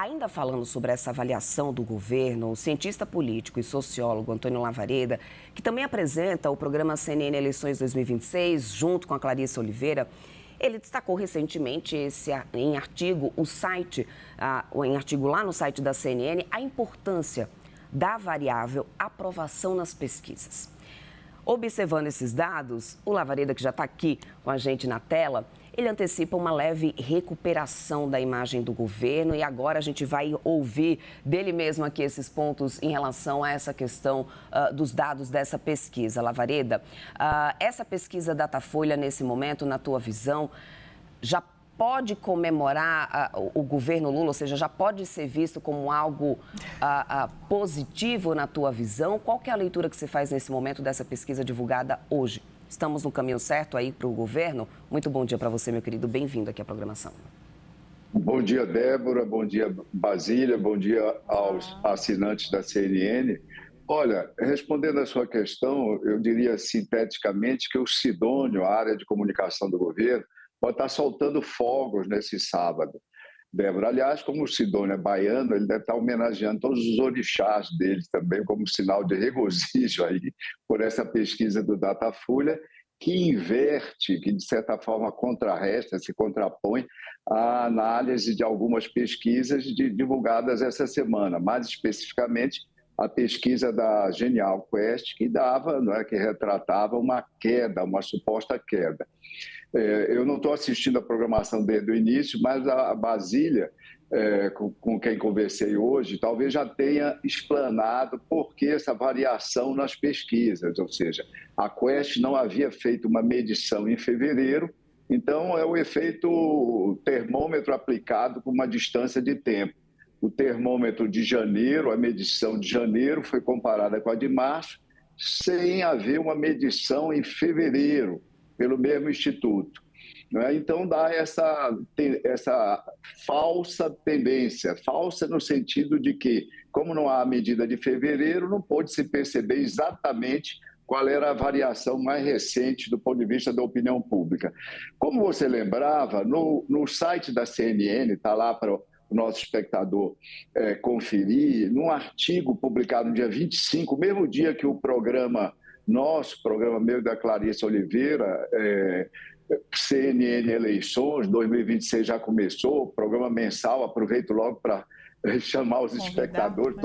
Ainda falando sobre essa avaliação do governo, o cientista político e sociólogo Antônio Lavareda, que também apresenta o programa CNN Eleições 2026, junto com a Clarice Oliveira, ele destacou recentemente em artigo, em artigo lá no site da CNN, a importância da variável aprovação nas pesquisas. Observando esses dados, o Lavareda, que já está aqui com a gente na tela, ele antecipa uma leve recuperação da imagem do governo e agora a gente vai ouvir dele mesmo aqui esses pontos em relação a essa questão dos dados dessa pesquisa. Lavareda, essa pesquisa Datafolha, nesse momento, na tua visão, já pode comemorar o governo Lula, ou seja, já pode ser visto como algo positivo na tua visão? Qual que é a leitura que você faz nesse momento dessa pesquisa divulgada hoje? Estamos no caminho certo aí para o governo? Muito bom dia para você, meu querido. Bem-vindo aqui à programação. Bom dia, Débora. Bom dia, Basília. Bom dia aos assinantes da CNN. Olha, respondendo à sua questão, eu diria sinteticamente que o Sidônio, a área de comunicação do governo, pode estar soltando fogos nesse sábado. Débora, aliás, como o Sidônio é baiano, ele deve estar homenageando todos os orixás dele também, como sinal de regozijo aí por essa pesquisa do Datafolha, que inverte, que de certa forma contrarresta, se contrapõe à análise de algumas pesquisas divulgadas essa semana, mais especificamente a pesquisa da Genial Quest, que dava, que retratava uma queda, uma suposta queda. Eu não estou assistindo a programação desde o início, mas a Basília, com quem conversei hoje, talvez já tenha explanado por que essa variação nas pesquisas, ou seja, a Quest não havia feito uma medição em fevereiro, então é o efeito termômetro aplicado com uma distância de tempo. O termômetro de janeiro, a medição de janeiro foi comparada com a de março, sem haver uma medição em fevereiro, pelo mesmo instituto. Então, dá essa falsa tendência, falsa no sentido de que, como não há medida de fevereiro, não pôde se perceber exatamente qual era a variação mais recente do ponto de vista da opinião pública. Como você lembrava, no site da CNN, está lá para o nosso espectador conferir, num artigo publicado no dia 25, mesmo dia que o programa meu da Clarice Oliveira, CNN Eleições 2026 já começou, programa mensal, aproveito logo para chamar os espectadores,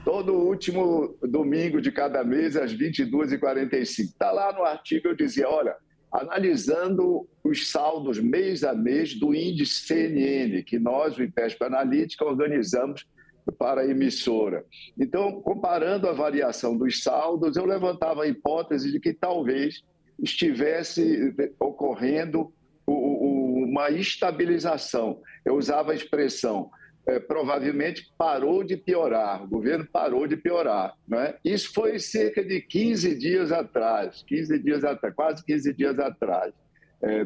todo último domingo de cada mês, às 22h45. Está lá no artigo, eu dizia, olha, analisando os saldos mês a mês do índice CNN, que nós, o IPESP Analítica, organizamos para a emissora. Então, comparando a variação dos saldos, eu levantava a hipótese de que talvez estivesse ocorrendo uma estabilização. Eu usava a expressão, provavelmente parou de piorar, o governo parou de piorar. Isso foi cerca de 15 dias atrás, quase 15 dias atrás,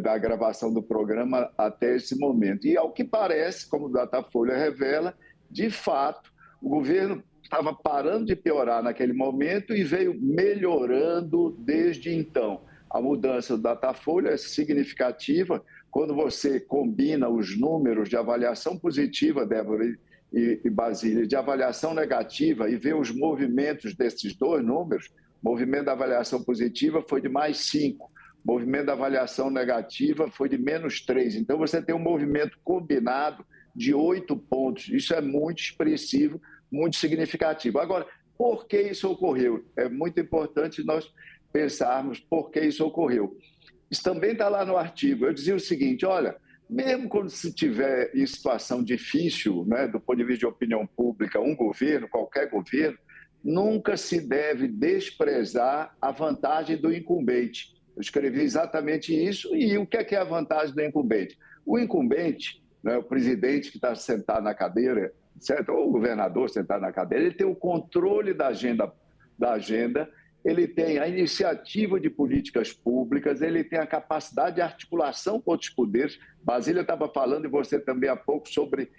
da gravação do programa até esse momento. E ao que parece, como o Datafolha revela, de fato, o governo estava parando de piorar naquele momento e veio melhorando desde então. A mudança do Datafolha é significativa quando você combina os números de avaliação positiva, Débora e Basília, de avaliação negativa e vê os movimentos desses dois números. O movimento da avaliação positiva foi de mais 5, o movimento da avaliação negativa foi de menos 3. Então, você tem um movimento combinado de 8 pontos. Isso é muito expressivo, muito significativo. Agora, por que isso ocorreu? É muito importante nós pensarmos por que isso ocorreu. Isso também está lá no artigo. Eu dizia o seguinte, olha, mesmo quando se tiver em situação difícil, do ponto de vista de opinião pública, um governo, qualquer governo, nunca se deve desprezar a vantagem do incumbente. Eu escrevi exatamente isso. E o que é a vantagem do incumbente? O incumbente, o presidente que está sentado na cadeira, certo? Ou o governador sentado na cadeira, ele tem o controle da agenda, ele tem a iniciativa de políticas públicas, ele tem a capacidade de articulação com outros poderes. Basília estava falando, e você também há pouco, sobre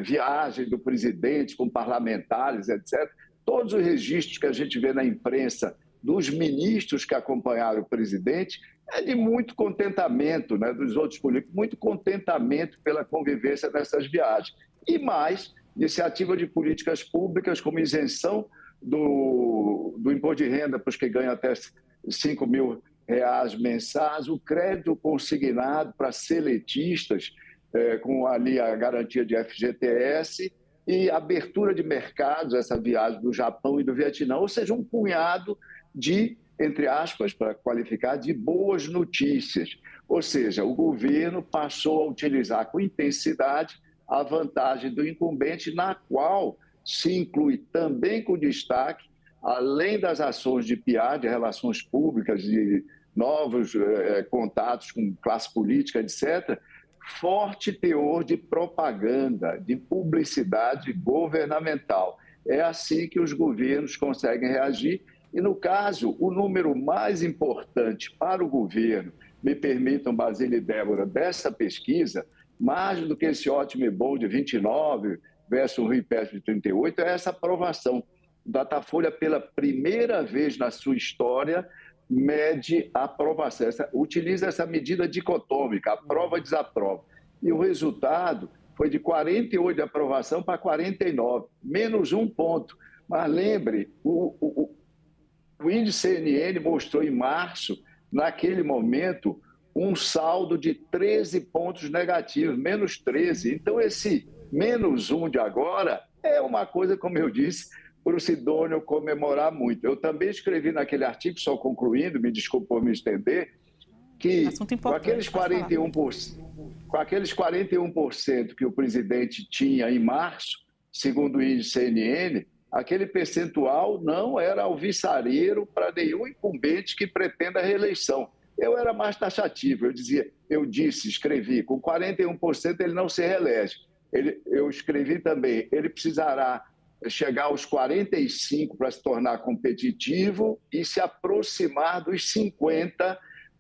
viagem do presidente com parlamentares, etc. Todos os registros que a gente vê na imprensa dos ministros que acompanharam o presidente é de muito contentamento, dos outros políticos, muito contentamento pela convivência nessas viagens. e mais iniciativa de políticas públicas como isenção do imposto de renda para os que ganham até R$ 5.000 mensais, o crédito consignado para seletistas, com ali a garantia de FGTS, e abertura de mercados, essa viagem do Japão e do Vietnã, ou seja, um punhado de, entre aspas, para qualificar, de boas notícias. Ou seja, o governo passou a utilizar com intensidade a vantagem do incumbente, na qual se inclui também com destaque, além das ações de PR, de relações públicas, de novos contatos com classe política, etc., forte teor de propaganda, de publicidade governamental. É assim que os governos conseguem reagir. E, no caso, o número mais importante para o governo, me permitam, Basílio e Débora, dessa pesquisa, mais do que esse ótimo e bom de 29 versus o RIPESP de 38, é essa aprovação. O Datafolha, pela primeira vez na sua história, mede a aprovação, utiliza essa medida dicotômica, aprova e desaprova. E o resultado foi de 48 de aprovação para 49, menos 1 ponto. Mas lembre, o índice CNN mostrou em março, naquele momento, um saldo de 13 pontos negativos, menos 13. Então, esse menos 1 de agora é uma coisa, como eu disse, para o Sidônio comemorar muito. Eu também escrevi naquele artigo, só concluindo, me desculpe por me estender, que com aqueles 41% que o presidente tinha em março, segundo o índice CNN, aquele percentual não era alvissareiro para nenhum incumbente que pretenda a reeleição. Eu era mais taxativo, escrevi, com 41% ele não se reelege. Eu escrevi também, ele precisará chegar aos 45 para se tornar competitivo e se aproximar dos 50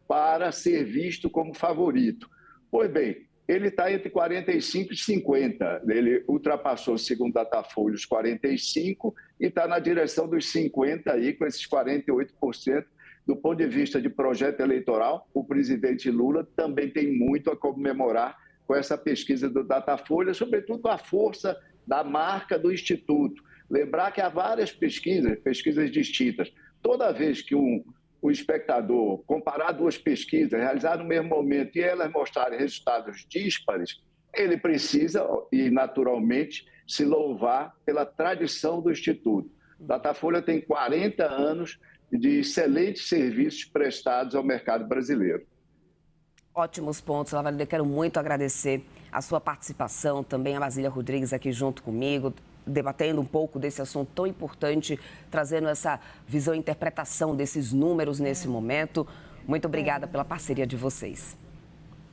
para ser visto como favorito. Pois bem, ele está entre 45 e 50. Ele ultrapassou, segundo o Datafolha, os 45 e está na direção dos 50 aí, com esses 48%. Do ponto de vista de projeto eleitoral, o presidente Lula também tem muito a comemorar com essa pesquisa do Datafolha, sobretudo a força da marca do Instituto. Lembrar que há várias pesquisas distintas. Toda vez que o espectador comparar duas pesquisas realizadas no mesmo momento e elas mostrarem resultados díspares, ele precisa, e naturalmente, se louvar pela tradição do Instituto. Datafolha tem 40 anos de excelentes serviços prestados ao mercado brasileiro. Ótimos pontos, Lavalina. Eu quero muito agradecer a sua participação, também a Basília Rodrigues aqui junto comigo, debatendo um pouco desse assunto tão importante, trazendo essa visão e interpretação desses números nesse momento. Muito obrigada pela parceria de vocês.